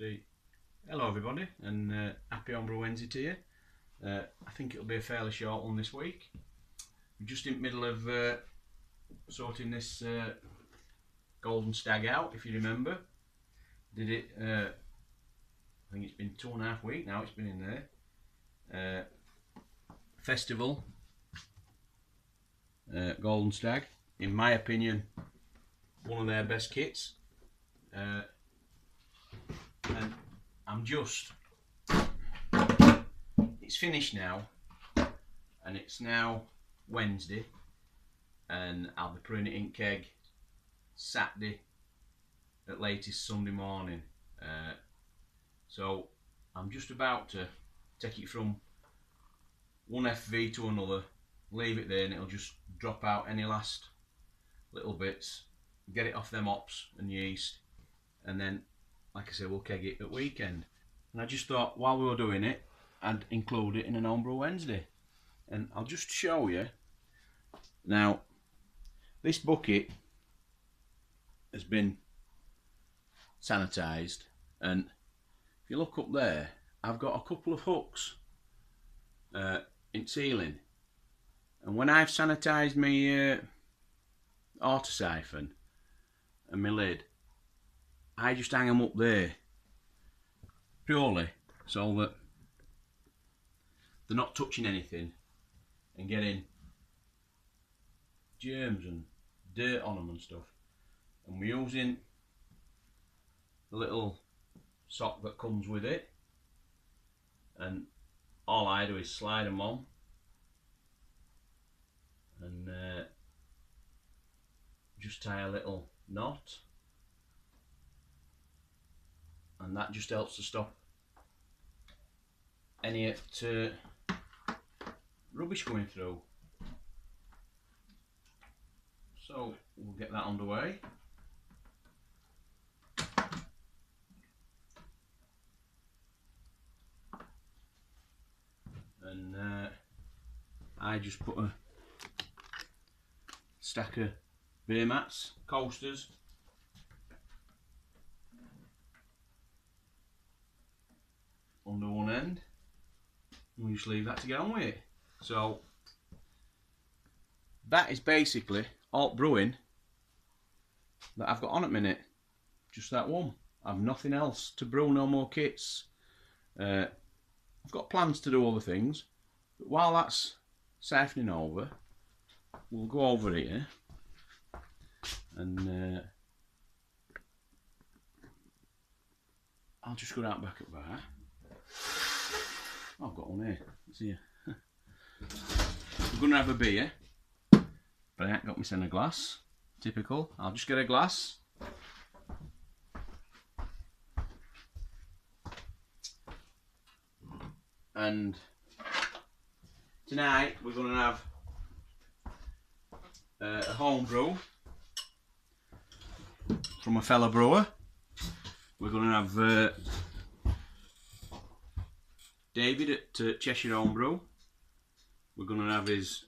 See, hello everybody, and happy Homebrew Wednesday to you. I think it'll be a fairly short one this week. We're just in the middle of sorting this golden stag out, if you remember. Did it, I think it's been 2.5 weeks now, it's been in there. Festival, golden stag, in my opinion, one of their best kits. And I'm just, it's finished now, and it's now Wednesday, and I'll be putting it in keg Saturday at latest Sunday morning. So I'm just about to take it from one FV to another, leave it there, and it'll just drop out any last little bits, get it off them hops and yeast, and then, like I said, we'll keg it at weekend. And I just thought while we were doing it, I'd include it in an Homebrew Wednesday. And I'll just show you. Now, this bucket has been sanitised, and if you look up there, I've got a couple of hooks in sealing. And when I've sanitised my auto siphon and my lid, I just hang them up there purely so that they're not touching anything and getting germs and dirt on them and stuff. And we're using the little sock that comes with it, and all I do is slide them on and just tie a little knot, and that just helps to stop any rubbish going through. So we'll get that underway. And I just put a stack of beer mats, coasters, under one end, and we just leave that to get on with it. So that is basically alt brewing that I've got on at minute, just that one. I've nothing else to brew, no more kits. I've got plans to do other things, but while that's siphoning over, we'll go over here and I'll just go out back at bar. I've got one here, let's see. We're going to have a beer, but I ain't got myself a glass. Typical. I'll just get a glass. And tonight we're going to have a homebrew from a fellow brewer. We're going to have David at Cheshire Homebrew. We're going to have his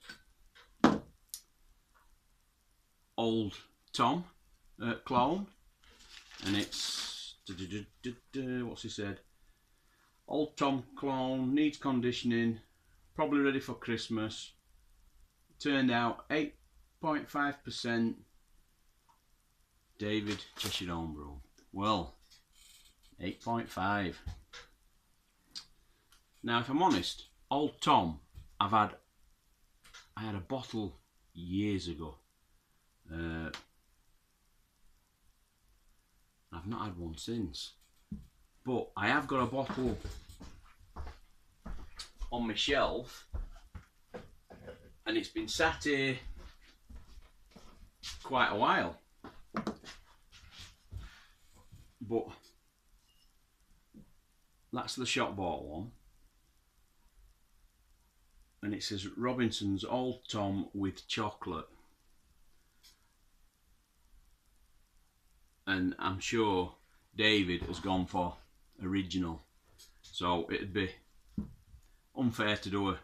Old Tom clone, and it's what's he said? Old Tom clone, needs conditioning, probably ready for Christmas. Turned out 8.5% David Cheshire Homebrew. Well, 8.5. Now, if I'm honest, Old Tom, I had a bottle years ago. I've not had one since, but I have got a bottle on my shelf, and it's been sat here quite a while. But that's the shop bought one, and it says Robinson's Old Tom with chocolate, and I'm sure David has gone for original, so it'd be unfair to do a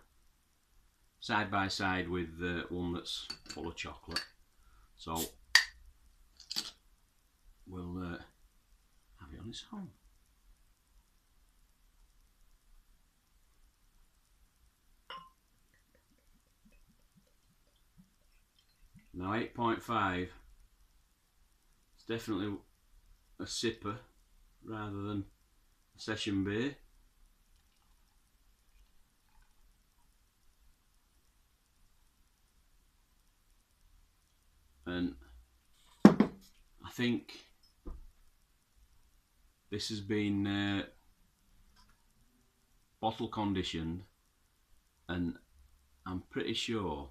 side by side with one that's full of chocolate. So we'll have it on its own. Now 8.5, it's definitely a sipper rather than a session beer. And I think this has been bottle conditioned, and I'm pretty sure,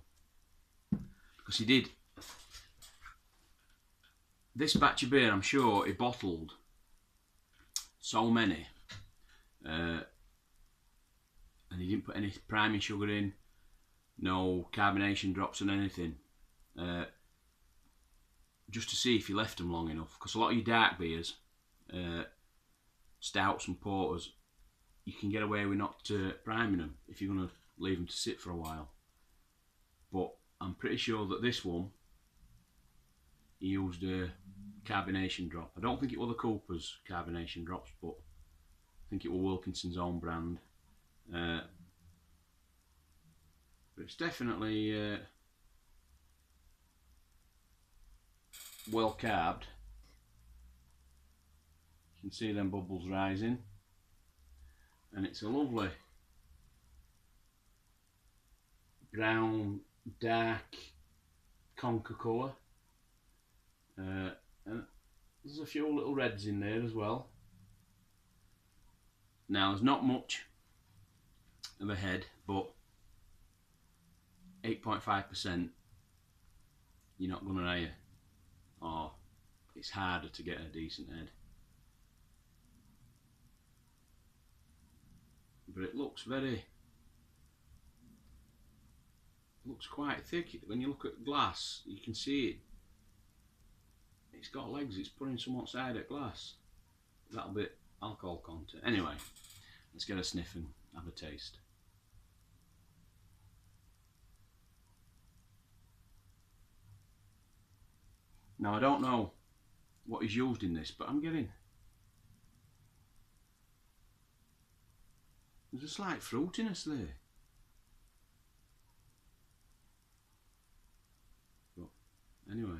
because he did this batch of beer, I'm sure he bottled so many, and he didn't put any priming sugar in, no carbonation drops and anything, just to see if you left them long enough, because a lot of your dark beers, stouts and porters, you can get away with not priming them if you're going to leave them to sit for a while. But I'm pretty sure that this one, he used a carbonation drop. I don't think it was the Cooper's carbonation drops, but I think it was Wilkinson's own brand. But it's definitely well carbed. You can see them bubbles rising, and it's a lovely brown, dark conker colour, and there's a few little reds in there as well. Now there's not much of a head, but 8.5%, you're not going to know, or it's harder to get a decent head. But it looks quite thick. When you look at glass, you can see it. It's got legs. It's putting some outside at glass. That'll be alcohol content. Anyway, let's get a sniff and have a taste. Now I don't know what is used in this, but I'm getting, there's a slight fruitiness there. But anyway,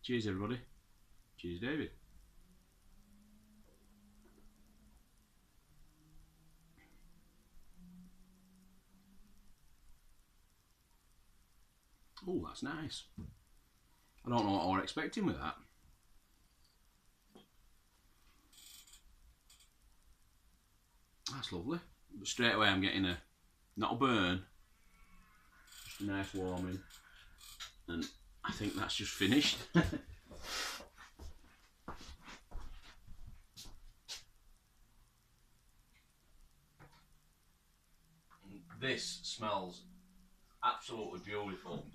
cheers everybody. Cheers David. Oh, that's nice. I don't know what I was expecting with that. That's lovely. But straight away I'm getting not a burn, just a nice warming. And I think that's just finished. This smells absolutely beautiful.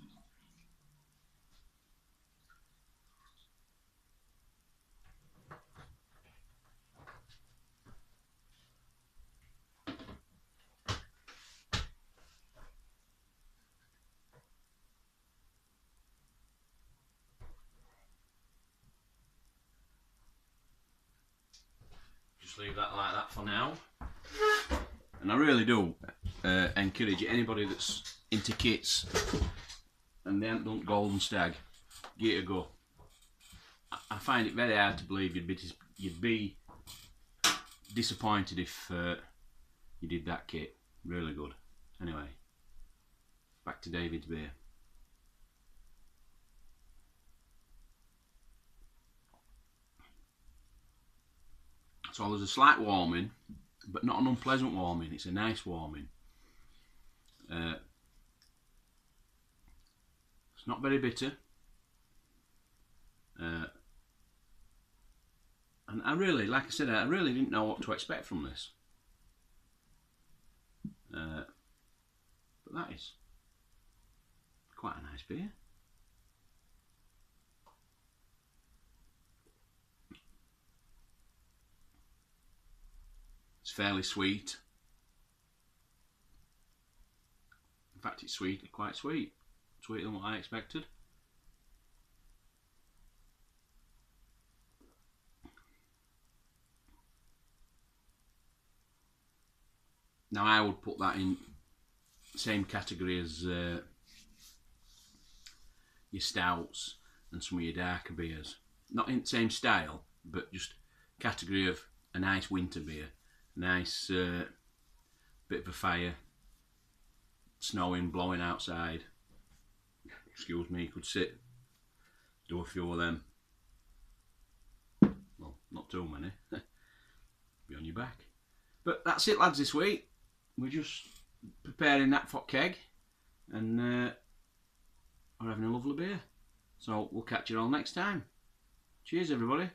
Just leave that like that for now. And I really do encourage anybody that's into kits and they haven't done Golden Stag, give it a go. I find it very hard to believe you'd be disappointed if you did that kit. Really good. Anyway, back to David's beer. So there's a slight warming, but not an unpleasant warming. It's a nice warming. It's not very bitter. And I really, like I said, I really didn't know what to expect from this. But that is quite a nice beer. It's fairly sweet. In fact, it's sweet, quite sweet. Sweeter than what I expected. Now I would put that in the same category as your stouts and some of your darker beers. Not in the same style, but just category of a nice winter beer. Nice bit of a fire, snowing, blowing outside. Excuse me, you could sit, do a few of them. Well, not too many. Be on your back. But that's it, lads, this week. We're just preparing that for keg and we're having a lovely beer. So we'll catch you all next time. Cheers, everybody.